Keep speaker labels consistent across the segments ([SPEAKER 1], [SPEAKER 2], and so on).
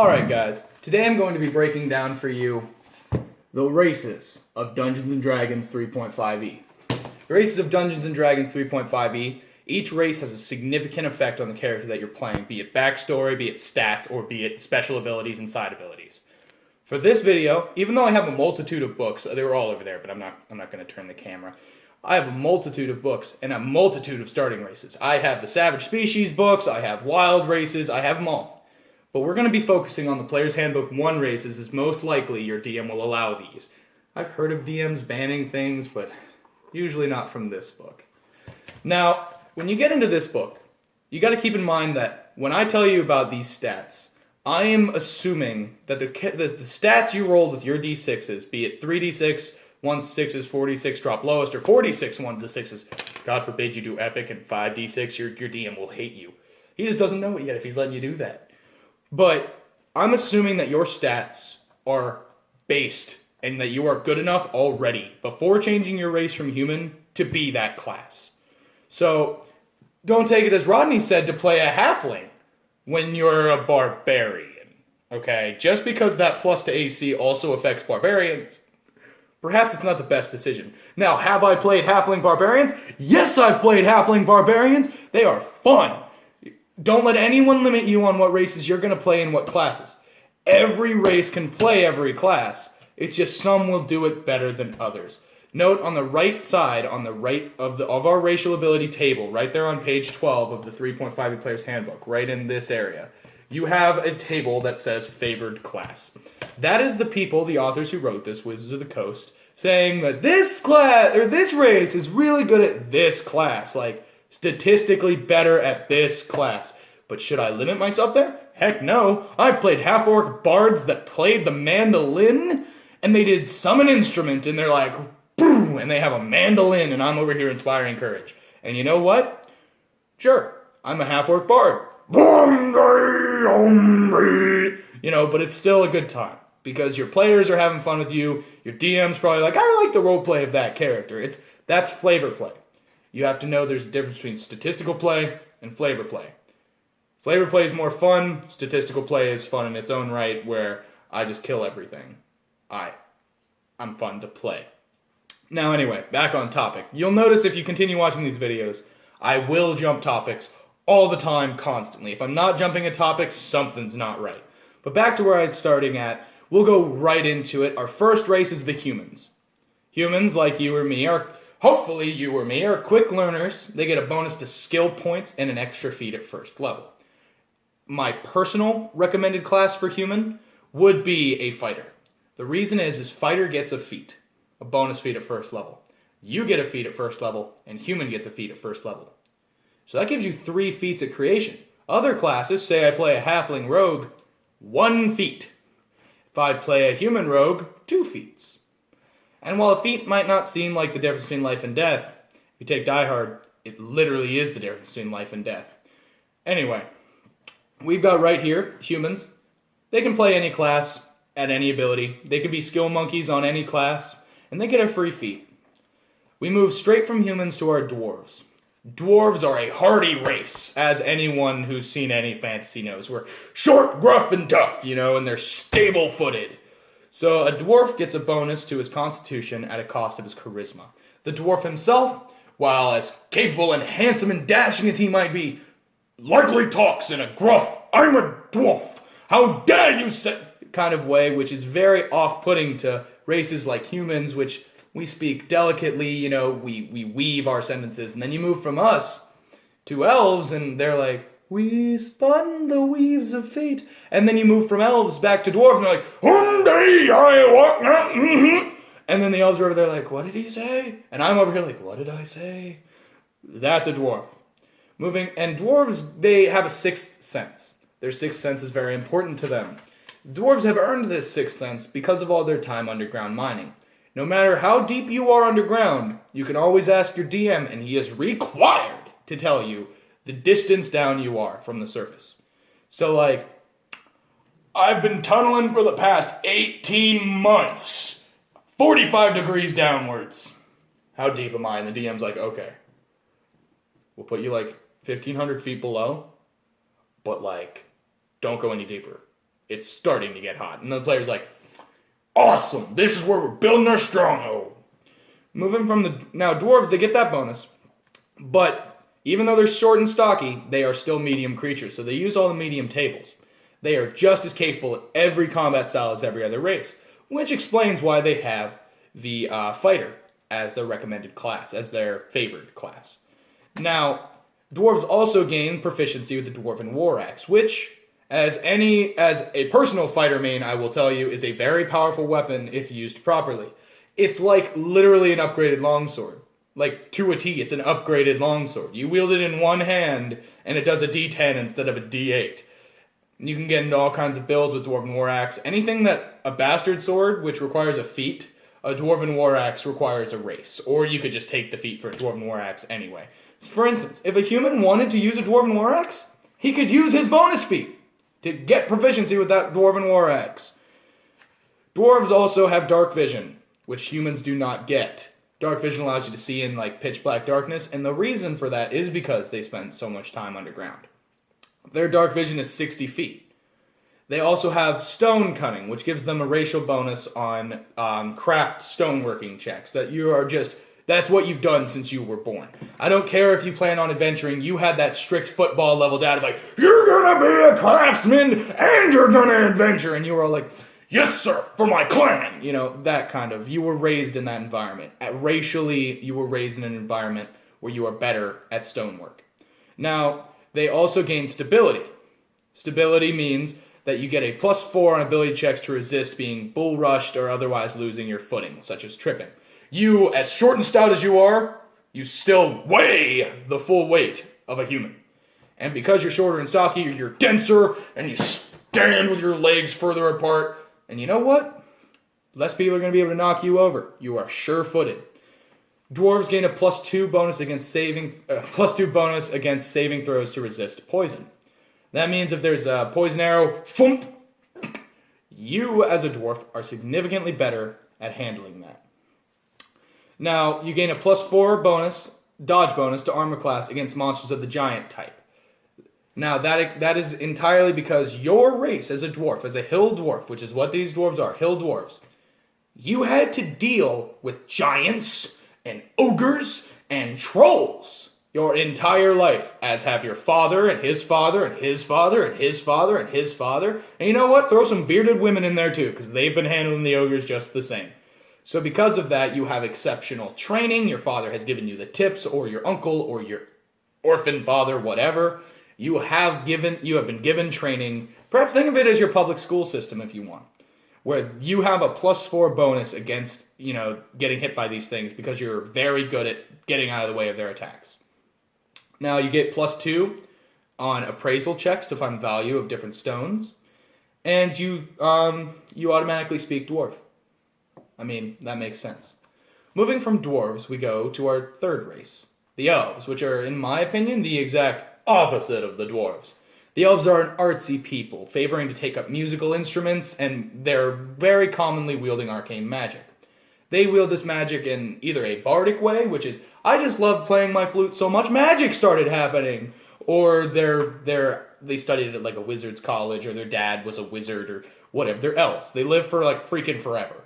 [SPEAKER 1] Alright guys, today I'm going to be breaking down for you the races of Dungeons & Dragons 3.5e. The races of Dungeons & Dragons 3.5e, each race has a significant effect on the character that you're playing, be it backstory, be it stats, or be it special abilities and side abilities. For this video, even though I have a multitude of books, they were all over there, but I'm not going to turn the camera. I have a multitude of books and a multitude of starting races. I have the Savage Species books, I have Wild races, I have them all. But we're going to be focusing on the Player's Handbook 1 races, as most likely your DM will allow these. I've heard of DMs banning things, but usually not from this book. Now, when you get into this book, you got to keep in mind that when I tell you about these stats, I am assuming that the stats you rolled with your d6s, be it 3d6, 1d6s, 4d6 drop lowest, or 4d6 1d6s, God forbid you do epic and 5d6, your DM will hate you. He just doesn't know it yet if he's letting you do that. But I'm assuming that your stats are based and that you are good enough already before changing your race from human to be that class. So don't take it as Rodney said to play a halfling when you're a barbarian. Okay, just because that plus to AC also affects barbarians, perhaps it's not the best decision. Now, have I played halfling barbarians? Yes, I've played halfling barbarians. They are fun. Don't let anyone limit you on what races you're going to play in what classes. Every race can play every class. It's just some will do it better than others. Note on the right side, on the right of our racial ability table, right there on page 12 of the 3.5e Player's Handbook, right in this area, you have a table that says favored class. That is the people, the authors who wrote this, Wizards of the Coast, saying that this class, or this race is really good at this class, like statistically better at this class. But should I limit myself there? Heck no. I've played half-orc bards that played the mandolin, and they did summon instrument, and they're like, boom, and they have a mandolin, and I'm over here inspiring courage. And you know what? Sure, I'm a half-orc bard. You know, but it's still a good time, because your players are having fun with you, your DM's probably like, I like the roleplay of that character. That's flavor play. You have to know there's a difference between statistical play and flavor play. Flavor play is more fun. Statistical play is fun in its own right, where I just kill everything. I'm fun to play. Now anyway, back on topic. You'll notice if you continue watching these videos, I will jump topics all the time, constantly. If I'm not jumping a topic, something's not right. But back to where I'm starting at, we'll go right into it. Our first race is the humans. Humans, like you or me, hopefully you or me, are quick learners. They get a bonus to skill points and an extra feat at first level. My personal recommended class for human would be a fighter. The reason is fighter gets a feat, a bonus feat at first level. You get a feat at first level, and human gets a feat at first level. So that gives you 3 feats at creation. Other classes, say I play a halfling rogue, 1 feat. If I play a human rogue, 2 feats. And while a feat might not seem like the difference between life and death, if you take Die Hard, it literally is the difference between life and death. Anyway, we've got right here, humans. They can play any class at any ability. They can be skill monkeys on any class, and they get a free feat. We move straight from humans to our dwarves. Dwarves are a hardy race, as anyone who's seen any fantasy knows. We're short, gruff, and tough, and they're stable-footed. So a dwarf gets a bonus to his constitution at a cost of his charisma. The dwarf himself, while as capable and handsome and dashing as he might be, likely talks in a gruff, I'm a dwarf, how dare you say, kind of way, which is very off-putting to races like humans, which we speak delicately, we weave our sentences. And then you move from us to elves, and they're like, we spun the weaves of fate. And then you move from elves back to dwarves, and they're like, one day I walk out, And then the elves are over there like, what did he say? And I'm over here like, what did I say? That's a dwarf. And dwarves, they have a 6th sense. Their 6th sense is very important to them. Dwarves have earned this 6th sense because of all their time underground mining. No matter how deep you are underground, you can always ask your DM, and he is required to tell you the distance down you are from the surface. So, I've been tunneling for the past 18 months, 45 degrees downwards. How deep am I? And the DM's like, okay, we'll put you 1,500 feet below, but don't go any deeper. it's starting to get hot. And the player's like, awesome, this is where we're building our stronghold. Moving from now dwarves, they get that bonus, but even though they're short and stocky, they are still medium creatures, so they use all the medium tables. They are just as capable at every combat style as every other race, which explains why they have the fighter as their recommended class, as their favored class. Now, dwarves also gain proficiency with the Dwarven War Axe, which, as a personal fighter main, I will tell you, is a very powerful weapon if used properly. It's like literally an upgraded longsword. Like, to a T, it's an upgraded longsword. You wield it in one hand, and it does a D10 instead of a D8. You can get into all kinds of builds with Dwarven War Axe. Anything that a bastard sword, which requires a feat, a Dwarven War Axe requires a race. Or you could just take the feat for a Dwarven War Axe anyway. For instance, if a human wanted to use a Dwarven War Axe, he could use his bonus feat to get proficiency with that Dwarven War Axe. Dwarves also have dark vision, which humans do not get. Dark vision allows you to see in like pitch black darkness, and the reason for that is because they spend so much time underground. Their dark vision is 60 feet. They also have stone cutting, which gives them a racial bonus on craft stoneworking checks. That's what you've done since you were born. I don't care if you plan on adventuring, you had that strict football level down of like, you're gonna be a craftsman and you're gonna adventure. And you were all like, yes sir, for my clan. You know, that kind of, you were raised in that environment. Racially, you were raised in an environment where you are better at stonework. Now, they also gain stability. Stability means that you get a +4 on ability checks to resist being bull rushed or otherwise losing your footing, such as tripping. You, as short and stout as you are, you still weigh the full weight of a human. And because you're shorter and stocky, you're denser, and you stand with your legs further apart. And you know what? Less people are going to be able to knock you over. You are sure-footed. Dwarves gain a +2 bonus against saving throws to resist poison. That means if there's a poison arrow, thump, you as a dwarf are significantly better at handling that. Now, you gain a +4 dodge bonus to armor class against monsters of the giant type. Now, that is entirely because your race as a dwarf, as a hill dwarf, which is what these dwarves are, hill dwarves, you had to deal with giants and ogres and trolls your entire life, as have your father and his father and his father and his father and his father. And you know what? Throw some bearded women in there too, because they've been handling the ogres just the same. So because of that, you have exceptional training. Your father has given you the tips, or your uncle, or your orphan father, whatever. You have been given training. Perhaps think of it as your public school system if you want, where you have a +4 bonus against, getting hit by these things because you're very good at getting out of the way of their attacks. Now you get +2 on appraisal checks to find the value of different stones, and you automatically speak dwarf. I mean, that makes sense. Moving from dwarves, we go to our third race, the elves, which are, in my opinion, the exact opposite of the dwarves. The elves are an artsy people, favoring to take up musical instruments, and they're very commonly wielding arcane magic. They wield this magic in either a bardic way, which is, I just love playing my flute so much magic started happening, or they studied it at like a wizard's college, or their dad was a wizard, or whatever. They're elves. They live for like freaking forever.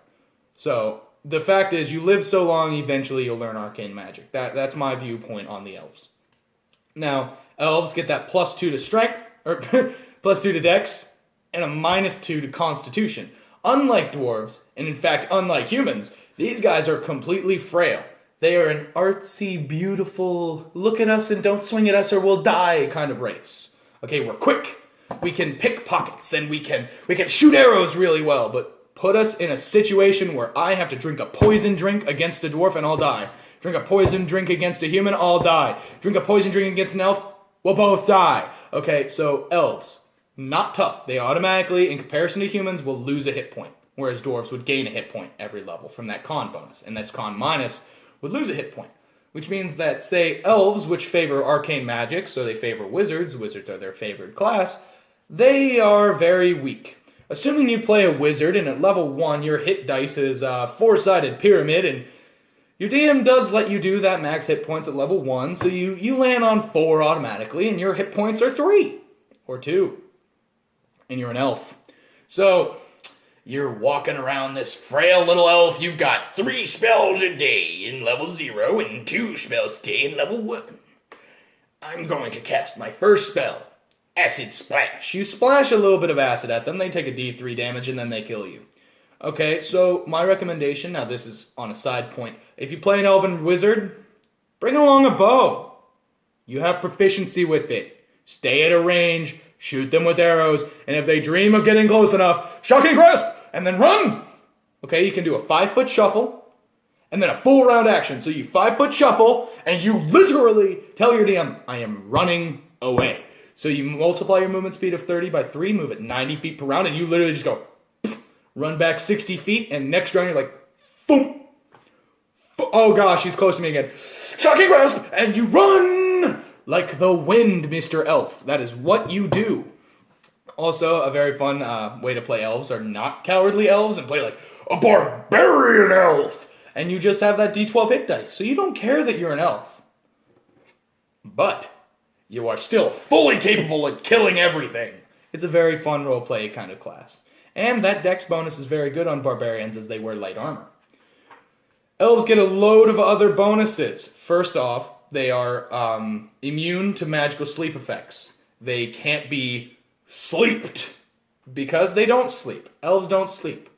[SPEAKER 1] So the fact is, you live so long, eventually you'll learn arcane magic. That's my viewpoint on the elves. Now, elves get that +2 to strength, or +2 to dex, and a -2 to constitution. Unlike dwarves, and in fact unlike humans, these guys are completely frail. They are an artsy, beautiful, look at us and don't swing at us or we'll die kind of race. Okay, we're quick, we can pick pockets, and we can shoot arrows really well, but put us in a situation where I have to drink a poison drink against a dwarf and I'll die. Drink a poison drink against a human, I'll die. Drink a poison drink against an elf, we'll both die. Okay, so elves, not tough. They automatically, in comparison to humans, will lose a hit point, whereas dwarves would gain a hit point every level from that con bonus, and this con minus would lose a hit point, which means that, say, elves, which favor arcane magic, so they favor wizards are their favored class, they are very weak. Assuming you play a wizard, and at level 1, your hit dice is a 4-sided pyramid, and your DM does let you do that max hit points at level 1, so you land on 4 automatically, and your hit points are 3, or 2, and you're an elf. So, you're walking around this frail little elf. You've got 3 spells a day in level 0 and 2 spells a day in level 1. I'm going to cast my first spell, Acid Splash. You splash a little bit of acid at them, they take a d3 damage, and then they kill you. Okay, so my recommendation, now this is on a side point, if you play an elven wizard, bring along a bow. You have proficiency with it. Stay at a range, shoot them with arrows, and if they dream of getting close enough, Shocking Grasp, and then run! Okay, you can do a 5-foot shuffle, and then a full round action. So you 5-foot shuffle, and you literally tell your DM, I am running away. So you multiply your movement speed of 30 by 3, move at 90 feet per round, and you literally just go, run back 60 feet, and next round you're like, boom! Oh gosh, he's close to me again. Shocking Grasp, and you run like the wind, Mr. Elf. That is what you do. Also, a very fun way to play elves are not cowardly elves and play like a barbarian elf. And you just have that d12 hit dice, so you don't care that you're an elf. But you are still fully capable of killing everything. It's a very fun roleplay kind of class. And that dex bonus is very good on barbarians as they wear light armor. Elves get a load of other bonuses. First off, they are immune to magical sleep effects. They can't be sleeped because they don't sleep. Elves don't sleep.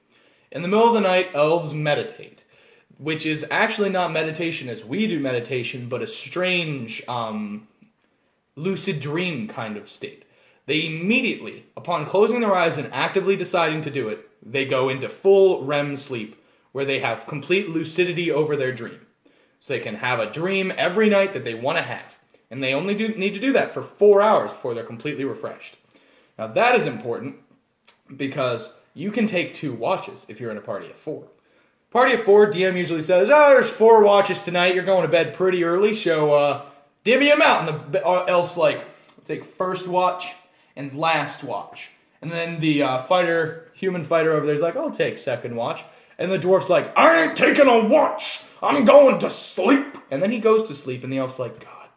[SPEAKER 1] In the middle of the night, elves meditate, which is actually not meditation as we do meditation, but a strange lucid dream kind of state. They immediately, upon closing their eyes and actively deciding to do it, they go into full REM sleep where they have complete lucidity over their dream. So they can have a dream every night that they want to have. And they only need to do that for 4 hours before they're completely refreshed. Now that is important because you can take 2 watches if you're in a party of 4. Party of 4, DM usually says, there's 4 watches tonight, you're going to bed pretty early, so divvy them out. And the elf's like, take first watch and last watch. And then the human fighter over there's like, I'll take second watch. And the dwarf's like, I ain't taking a watch, I'm going to sleep. And then he goes to sleep and the elf's like, God,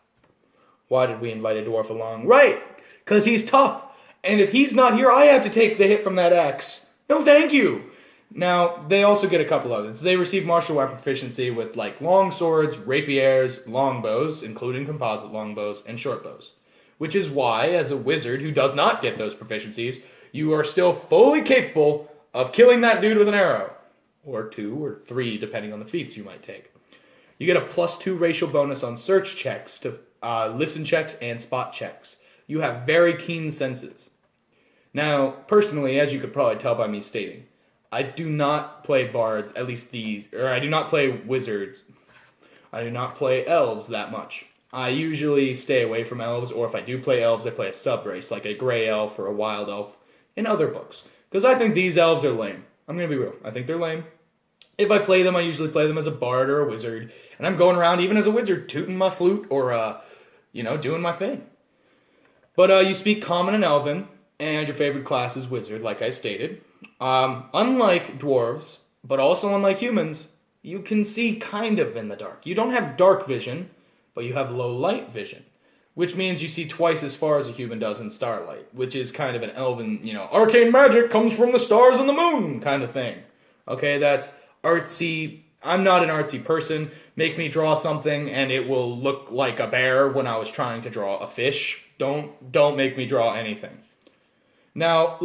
[SPEAKER 1] why did we invite a dwarf along? Right, because he's tough. And if he's not here, I have to take the hit from that axe. No, thank you. Now, they also get a couple others. They receive martial weapon proficiency with like long swords, rapiers, longbows, including composite longbows, and short bows. Which is why, as a wizard who does not get those proficiencies, you are still fully capable of killing that dude with an arrow. Or 2 or 3, depending on the feats you might take. You get a +2 racial bonus on search checks, to listen checks, and spot checks. You have very keen senses. Now, personally, as you could probably tell by me stating, I do not play bards, at least I do not play wizards. I do not play elves that much. I usually stay away from elves, or if I do play elves, I play a sub-race, like a gray elf or a wild elf, in other books. Because I think these elves are lame. I'm going to be real. I think they're lame. If I play them, I usually play them as a bard or a wizard, and I'm going around, even as a wizard, tooting my flute or, doing my thing. But you speak Common and Elven, and your favorite class is Wizard, like I stated. Unlike dwarves, but also unlike humans, you can see kind of in the dark. You don't have dark vision, but you have low light vision, which means you see twice as far as a human does in starlight, which is kind of an elven, arcane magic comes from the stars and the moon kind of thing. Okay, that's artsy. I'm not an artsy person. Make me draw something and it will look like a bear when I was trying to draw a fish. Don't make me draw anything. Now,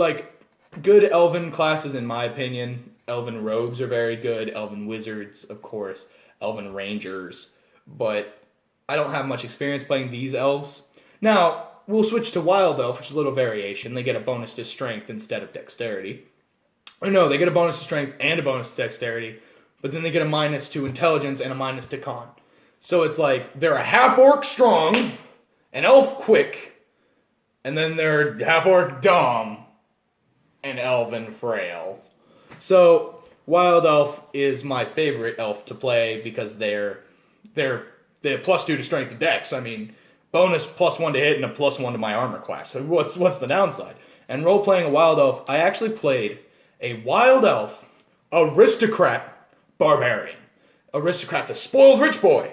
[SPEAKER 1] good elven classes, in my opinion, elven rogues are very good, elven wizards, of course, elven rangers, but I don't have much experience playing these elves. Now, we'll switch to wild elf, which is a little variation. They get a bonus to strength instead of dexterity. Or no, they get a bonus to strength and a bonus to dexterity, but then they get a minus to intelligence and a minus to con. So it's like, they're a half-orc strong, an elf quick, and then they're half-orc dumb, and elven frail. So, wild elf is my favorite elf to play because they're +2 to strength and dex. I mean, bonus +1 to hit and a +1 to my armor class. So what's the downside? And role-playing a wild elf, I actually played a wild elf, aristocrat, barbarian. Aristocrat's a spoiled rich boy.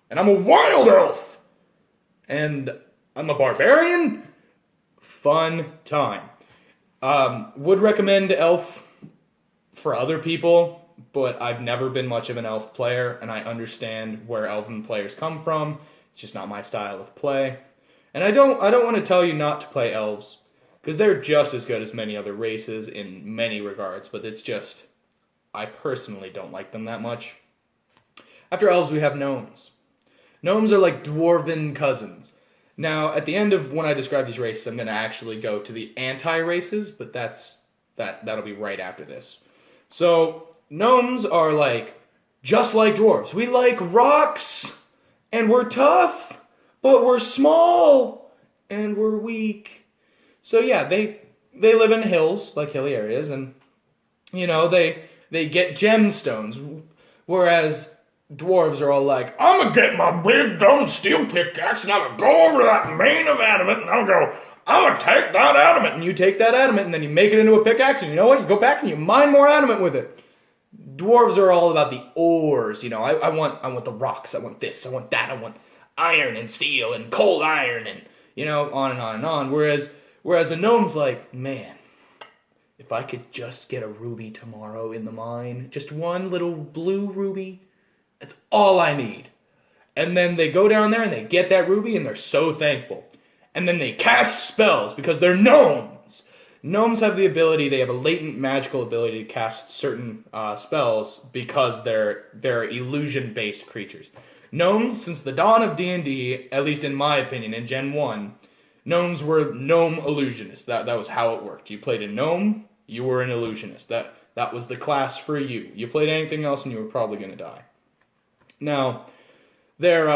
[SPEAKER 1] And I'm a wild elf. And I'm a barbarian. Fun time. Would recommend elf for other people, but I've never been much of an elf player, and I understand where elven players come from. It's just not my style of play. And I don't want to tell you not to play elves, because they're just as good as many other races in many regards, but it's just, I personally don't like them that much. After elves, we have gnomes. Gnomes are like dwarven cousins. Now, at the end of when I describe these races, I'm going to actually go to the anti-races, but that'll be right after this. So, gnomes are just like dwarves. We like rocks, and we're tough, but we're small, and we're weak. So yeah, they live in hills, like hilly areas, and, they get gemstones, whereas dwarves are all like, I'm gonna get my big dumb steel pickaxe, and I'm gonna go over to that main of adamant, and I'm gonna take that adamant, and you take that adamant, and then you make it into a pickaxe, and you know what? You go back and you mine more adamant with it. Dwarves are all about the ores, I want the rocks, I want this, I want that, I want iron and steel and cold iron, and, on and on and on. Whereas a gnome's like, man, if I could just get a ruby tomorrow in the mine, just one little blue ruby, that's all I need. And then they go down there and they get that ruby and they're so thankful. And then they cast spells because they're gnomes. Gnomes have they have a latent magical ability to cast certain spells because they're illusion-based creatures. Gnomes, since the dawn of D&D, at least in my opinion, in Gen 1, gnomes were gnome illusionists. That was how it worked. You played a gnome, you were an illusionist. That was the class for you. You played anything else and you were probably going to die. Now, they're,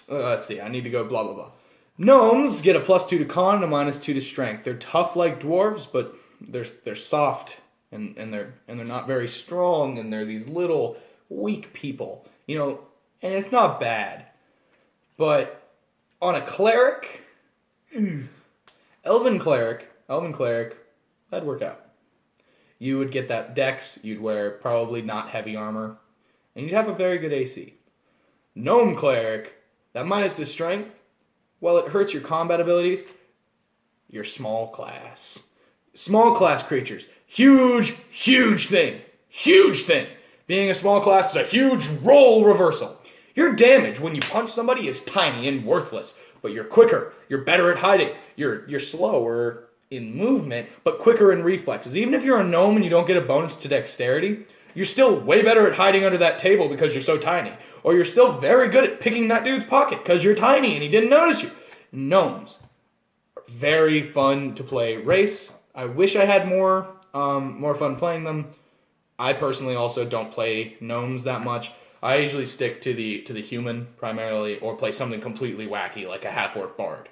[SPEAKER 1] let's see, I need to go blah, blah, blah. Gnomes get a +2 to con and a -2 to strength. They're tough like dwarves, but they're soft and they're not very strong, and they're these little weak people. And it's not bad. But on a cleric, elven cleric, that'd work out. You would get that dex, you'd wear probably not heavy armor, and you'd have a very good AC. Gnome cleric, that minus the strength, while it hurts your combat abilities, you're small class. Small class creatures, huge thing. Huge thing. Being a small class is a huge role reversal. Your damage when you punch somebody is tiny and worthless, but you're quicker, you're better at hiding, you're slower in movement, but quicker in reflexes. Even if you're a gnome and you don't get a bonus to dexterity, you're still way better at hiding under that table because you're so tiny. Or you're still very good at picking that dude's pocket because you're tiny and he didn't notice you. Gnomes are very fun to play race. I wish I had more fun playing them. I personally also don't play gnomes that much. I usually stick to the human primarily, or play something completely wacky like a half-orc bard.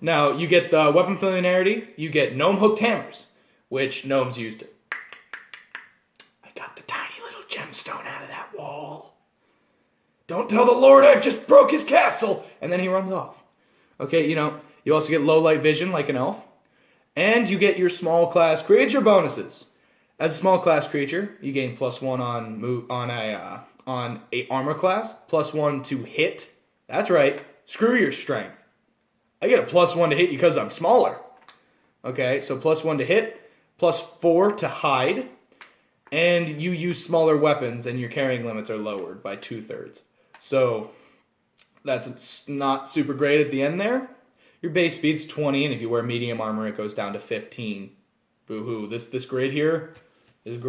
[SPEAKER 1] Now, you get the weapon familiarity, you get gnome hooked hammers, which gnomes used to. I got the tiny little gemstone out of that wall. Don't tell the Lord I just broke his castle! And then he runs off. Okay, you also get low light vision like an elf. And you get your small class creature bonuses. As a small class creature, you gain +1 on a armor class, +1 to hit. That's right, screw your strength. I get a +1 to hit you because I'm smaller. Okay, so +1 to hit, +4 to hide, and you use smaller weapons and your carrying limits are lowered by 2/3. So that's not super great at the end there. Your base speed's 20, and if you wear medium armor, it goes down to 15. Boo-hoo. This grid here, it's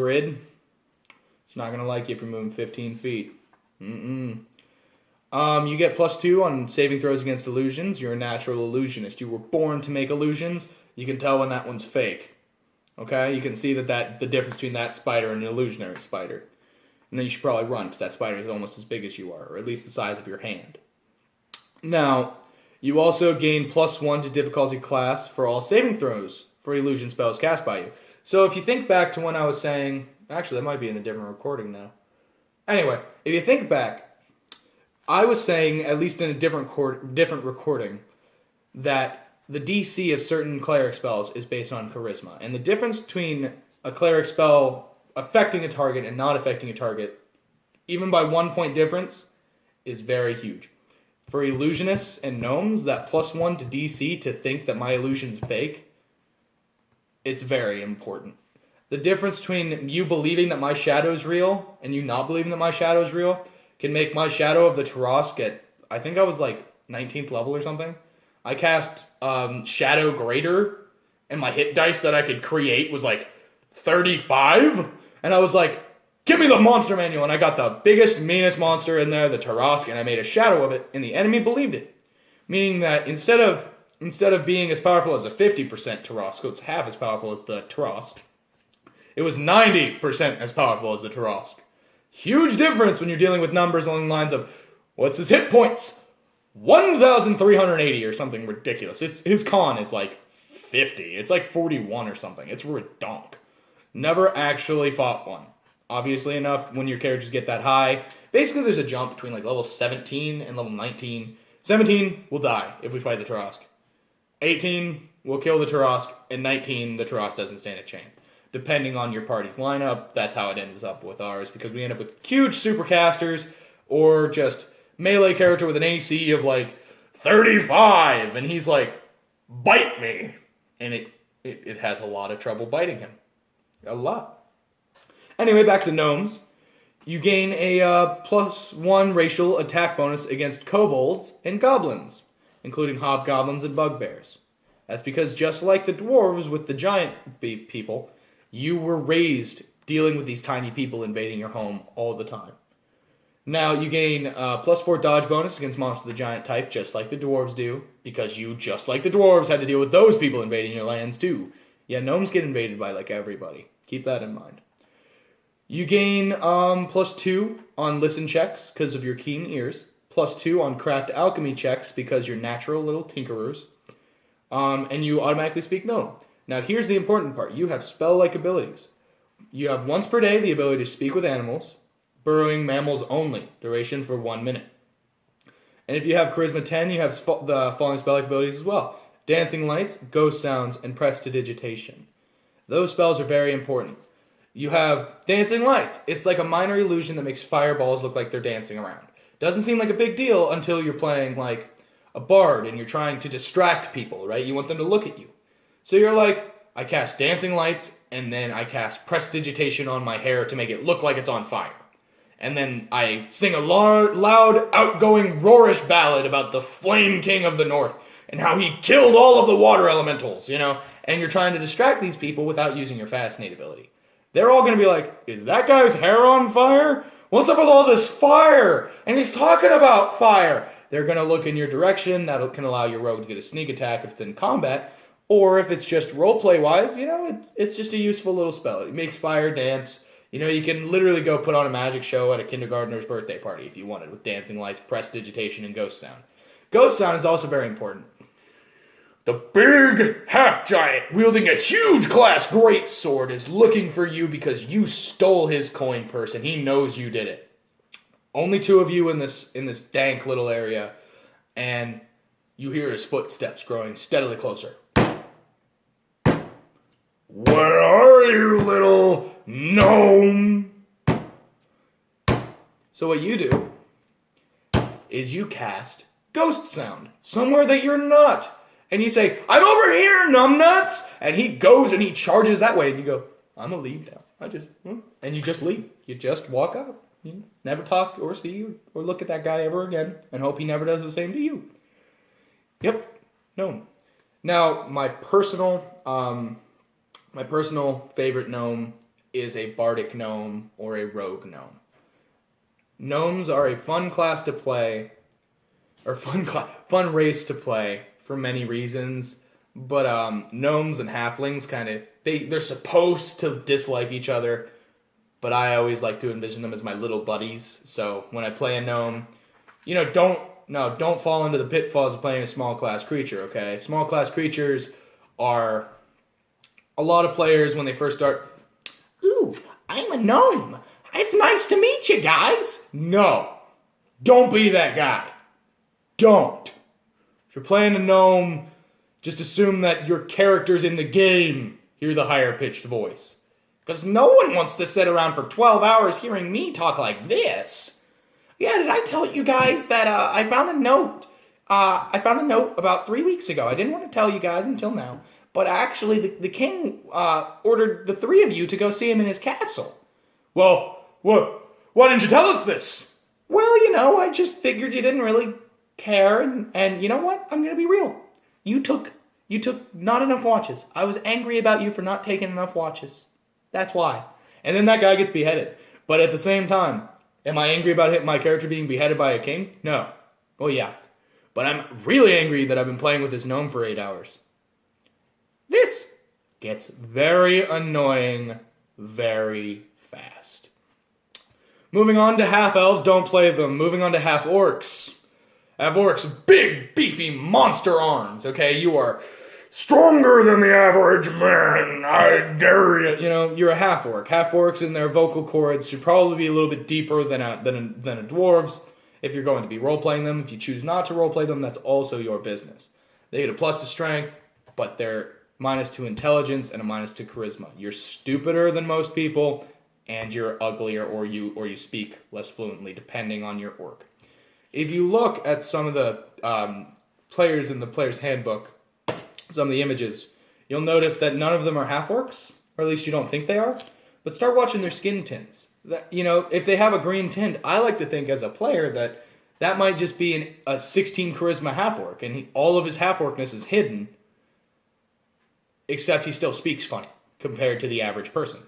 [SPEAKER 1] not going to like you if you're moving 15 feet. You get +2 on saving throws against illusions. You're a natural illusionist. You were born to make illusions. You can tell when that one's fake. Okay? You can see that the difference between that spider and an illusionary spider. And then you should probably run, because that spider is almost as big as you are, or at least the size of your hand. Now, you also gain +1 to difficulty class for all saving throws for illusion spells cast by you. So if you think back to when I was saying, actually that might be in a different recording now. Anyway, if you think back, I was saying, at least in a different recording, that the DC of certain cleric spells is based on charisma. And the difference between a cleric spell affecting a target and not affecting a target, even by 1 point difference, is very huge. For illusionists and gnomes, that +1 to DC to think that my illusion's fake it's very important. The difference between you believing that my shadow is real and you not believing that my shadow is real can make my shadow of the Tarask at, I think I was like 19th level or something. I cast Shadow Greater, and my hit dice that I could create was like 35. And I was like, give me the monster manual. And I got the biggest, meanest monster in there, the Tarask, and I made a shadow of it, and the enemy believed it. Meaning that instead of being as powerful as a 50% Tarask, so it's half as powerful as the Tarask, it was 90% as powerful as the Tarask. Huge difference when you're dealing with numbers along the lines of, what's his hit points? 1,380 or something ridiculous. His con is like 50. It's like 41 or something. It's redonk. Never actually fought one. Obviously enough, when your characters get that high, basically there's a jump between like level 17 and level 19. 17 will die if we fight the Tarask. 18 will kill the Tarask, and 19, the Tarask doesn't stand a chance. Depending on your party's lineup, that's how it ends up with ours, because we end up with huge supercasters, or just melee character with an AC of like 35, and he's like, bite me. And it has a lot of trouble biting him. A lot. Anyway, back to gnomes. You gain a +1 racial attack bonus against kobolds and goblins, including hobgoblins and bugbears. That's because just like the dwarves with the giant people, you were raised dealing with these tiny people invading your home all the time. Now, you gain a +4 dodge bonus against monsters of the giant type, just like the dwarves do, because you, just like the dwarves, had to deal with those people invading your lands too. Yeah, gnomes get invaded by like everybody. Keep that in mind. You gain +2 on listen checks because of your keen ears, +2 on craft alchemy checks because you're natural little tinkerers, and you automatically speak gnome. Now, here's the important part. You have spell-like abilities. You have once per day the ability to speak with animals, burrowing mammals only, duration for 1 minute. And if you have Charisma 10, you have the following spell-like abilities as well. Dancing Lights, Ghost Sounds, and Prestidigitation. Those spells are very important. You have Dancing Lights. It's like a minor illusion that makes fireballs look like they're dancing around. Doesn't seem like a big deal until you're playing like a bard and you're trying to distract people, right? You want them to look at you. So you're like, I cast Dancing Lights, and then I cast Prestidigitation on my hair to make it look like it's on fire. And then I sing a loud, outgoing, roarish ballad about the Flame King of the North and how he killed all of the water elementals, you know? And you're trying to distract these people without using your Fascinate ability. They're all going to be like, is that guy's hair on fire? What's up with all this fire? And he's talking about fire. They're going to look in your direction. That can allow your rogue to get a sneak attack if it's in combat. Or if it's just roleplay-wise, you know, it's just a useful little spell. It makes fire dance. You know, you can literally go put on a magic show at a kindergartner's birthday party if you wanted, with Dancing Lights, Prestidigitation, and Ghost Sound. Ghost Sound is also very important. The big half-giant wielding a huge class greatsword is looking for you because you stole his coin purse and he knows you did it. Only 2 of you in this dank little area, and you hear his footsteps growing steadily closer. Where are you, little gnome? So what you do is you cast Ghost Sound somewhere that you're not. And you say, I'm over here, numbnuts! And he goes and he charges that way. And you go, I'm going to leave now. And you just leave. You just walk out. You never talk or see or look at that guy ever again. And hope he never does the same to you. Yep. Gnome. Now, my personal favorite gnome is a bardic gnome or a rogue gnome. Gnomes are a fun class to play, or fun race to play for many reasons, but gnomes and halflings they're supposed to dislike each other, but I always like to envision them as my little buddies. So when I play a gnome, you know, don't fall into the pitfalls of playing a small class creature, okay? Small class creatures are a lot of players when they first start, ooh, I'm a gnome. It's nice to meet you guys. No, don't be that guy. Don't. If you're playing a gnome, just assume that your characters in the game hear the higher pitched voice. Because no one wants to sit around for 12 hours hearing me talk like this. Yeah, did I tell you guys that I found a note? I found a note about 3 weeks ago. I didn't want to tell you guys until now. but actually the king ordered the three of you to go see him in his castle. Well, why didn't you tell us this? Well, I just figured you didn't really care, and you know what? I'm gonna be real. You took not enough watches. I was angry about you for not taking enough watches. That's why. And then that guy gets beheaded. But at the same time, am I angry about my character being beheaded by a king? No. Well, yeah. But I'm really angry that I've been playing with this gnome for 8 hours. This gets very annoying very fast. Moving on to half-elves, don't play them. Moving on to half-orcs. Half-orcs, big, beefy monster arms, okay? You are stronger than the average man. I dare you. You're a half-orc. Half-orcs in their vocal cords should probably be a little bit deeper than a dwarves if you're going to be role-playing them. If you choose not to role-play them, that's also your business. They get a plus to strength, but they're minus to intelligence and a minus to charisma. You're stupider than most people, and you're uglier, or you speak less fluently, depending on your orc. If you look at some of the players in the player's handbook, some of the images, you'll notice that none of them are half-orcs, or at least you don't think they are. But start watching their skin tints. If they have a green tint, I like to think as a player that might just be a 16 charisma half-orc, and all of his half-orcness is hidden, except he still speaks funny compared to the average person.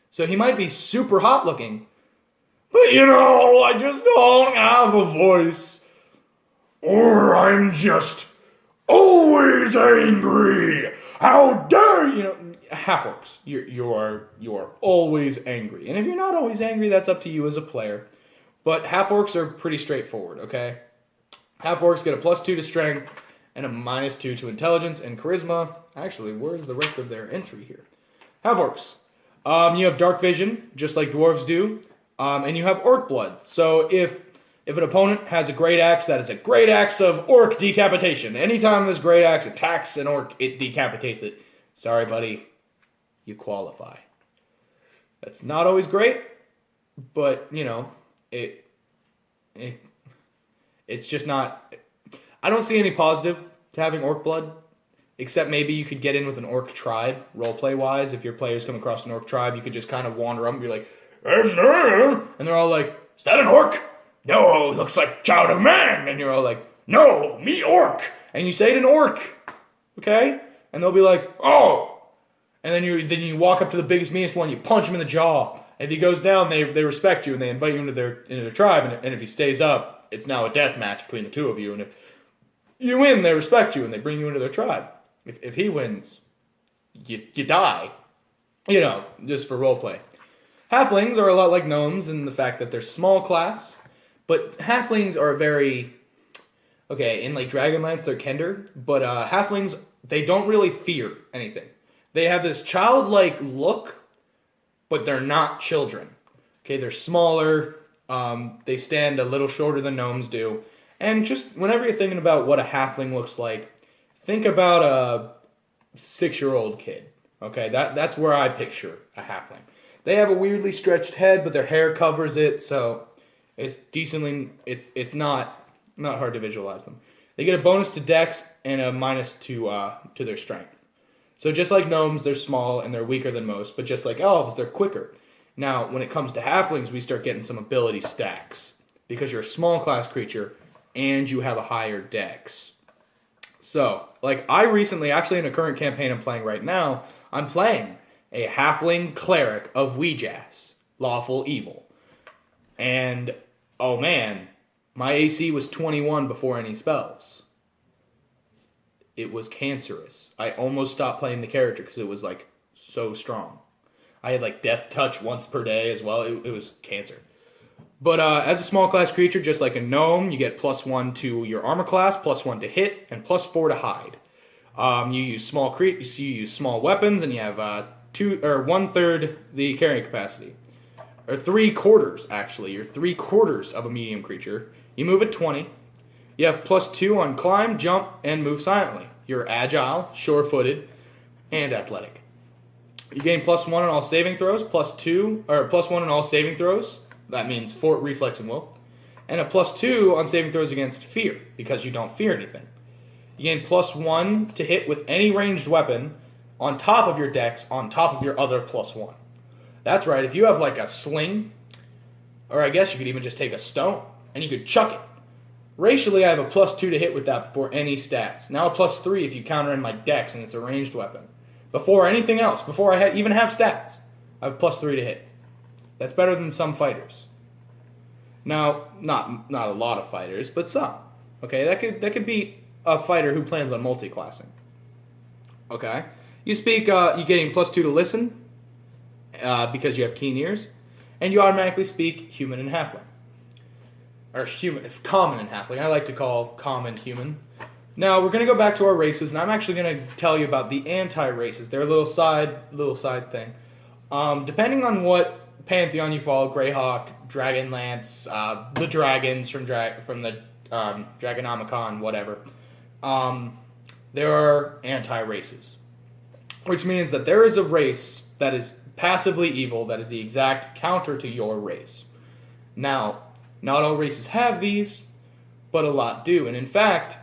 [SPEAKER 1] So he might be super hot looking, but I just don't have a voice. Or I'm just always angry. How dare you? Half-orcs, you are always angry. And if you're not always angry, that's up to you as a player. But half-orcs are pretty straightforward, okay? Half-orcs get a +2 to strength and a -2 to intelligence and charisma. Actually, where's the rest of their entry here? Half-orcs. You have dark vision, just like dwarves do. And you have orc blood. So if an opponent has a great axe, that is a great axe of orc decapitation. Anytime this great axe attacks an orc, it decapitates it. Sorry, buddy. You qualify. That's not always great, but, it's just not... I don't see any positive to having orc blood, except maybe you could get in with an orc tribe, roleplay-wise. If your players come across an orc tribe, you could just kind of wander up and be like, and they're all like, is that an orc? No, looks like child of man. And you're all like, no, me orc. And you say it in orc, okay? And they'll be like, oh. And then you walk up to the biggest, meanest one, you punch him in the jaw. And if he goes down, they respect you and they invite you into their tribe. And if he stays up, it's now a death match between the two of you. And if you win, they respect you and they bring you into their tribe. If he wins, you die. Just for roleplay. Halflings are a lot like gnomes in the fact that they're small class, but halflings are very... Okay, in Dragonlance, they're Kender, but halflings, they don't really fear anything. They have this childlike look, but they're not children. Okay, they're smaller, they stand a little shorter than gnomes do, and just whenever you're thinking about what a halfling looks like, think about a 6-year-old kid. Okay, that's where I picture a halfling. They have a weirdly stretched head, but their hair covers it, so it's it's not hard to visualize them. They get a bonus to dex and a minus to their strength. So just like gnomes, they're small and they're weaker than most, but just like elves, they're quicker. Now, when it comes to halflings, we start getting some ability stacks because you're a small class creature and you have a higher dex. So, I recently, actually in a current campaign I'm playing right now, I'm playing a halfling cleric of Ouijas, lawful evil. And, oh man, my AC was 21 before any spells. It was cancerous. I almost stopped playing the character because it was, so strong. I had, death touch once per day as well. It was cancer. But as a small class creature, just like a gnome, you get +1 to your armor class, +1 to hit, and +4 to hide. You use small weapons, and you have 1/3 the carrying capacity, or 3/4 actually. You're 3/4 of a medium creature. You move at 20. You have +2 on climb, jump, and move silently. You're agile, sure-footed, and athletic. You gain +1 on all saving throws, +1 on all saving throws. That means fort, reflex, and will, and a +2 on saving throws against fear because you don't fear anything. You gain +1 to hit with any ranged weapon, on top of your dex, on top of your other +1. That's right, if you have like a sling, or I guess you could even just take a stone, and you could chuck it. Racially, I have a +2 to hit with that before any stats. Now a +3 if you counter in my dex and it's a ranged weapon. Before anything else, before I even have stats, I have +3 to hit. That's better than some fighters. Now, not a lot of fighters, but some. Okay, that could be a fighter who plans on multi-classing. Okay, you getting +2 to listen because you have keen ears, and you automatically speak human and halfling. Or common and halfling. I like to call common human. Now, we're going to go back to our races, and I'm actually going to tell you about the anti-races. They're a little side thing. Depending on what pantheon you follow, Greyhawk, Dragonlance, the dragons from the Dragonomicon, whatever, there are anti-races. Which means that there is a race that is passively evil, that is the exact counter to your race. Now, not all races have these, but a lot do. And in fact,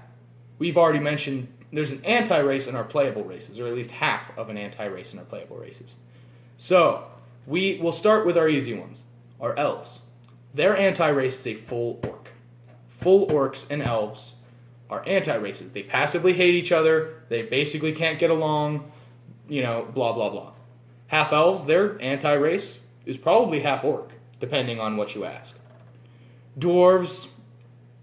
[SPEAKER 1] we've already mentioned there's an anti-race in our playable races, or at least half of an anti-race in our playable races. So, we will start with our easy ones, our elves. Their anti-race is a full orc. Full orcs and elves are anti-races. They passively hate each other, they basically can't get along, blah, blah, blah. Half-elves, their anti-race is probably half-orc, depending on what you ask. Dwarves,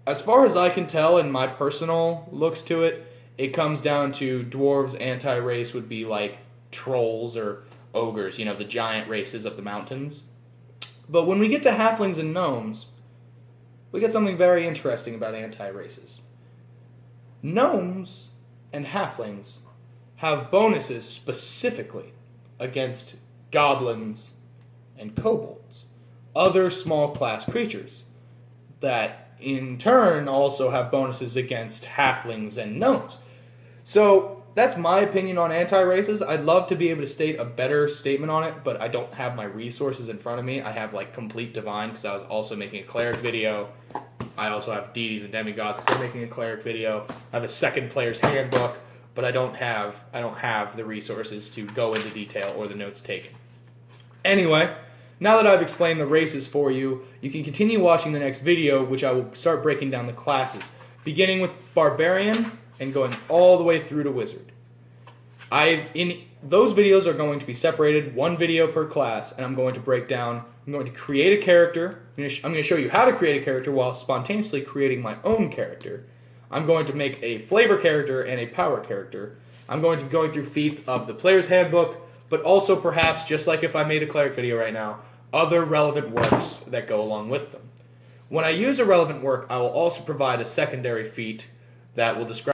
[SPEAKER 1] as far as I can tell in my personal looks to it, it comes down to dwarves' anti-race would be like trolls or ogres, the giant races of the mountains. But when we get to halflings and gnomes, we get something very interesting about anti-races. Gnomes and halflings have bonuses specifically against goblins and kobolds, other small class creatures that in turn also have bonuses against halflings and gnomes. So that's my opinion on anti-races. I'd love to be able to state a better statement on it, but I don't have my resources in front of me. I have Complete Divine because I was also making a cleric video. I also have deities and demigods because I'm making a cleric video. I have a second player's handbook, but I don't have the resources to go into detail or the notes taken. Anyway, now that I've explained the races for you, you can continue watching the next video, which I will start breaking down the classes, beginning with Barbarian and going all the way through to Wizard. Those videos are going to be separated, one video per class, and I'm going to create a character. I'm going to show you how to create a character while spontaneously creating my own character. I'm going to make a flavor character and a power character. I'm going to be going through feats of the player's handbook, but also perhaps, just like if I made a cleric video right now, other relevant works that go along with them. When I use a relevant work, I will also provide a secondary feat that will describe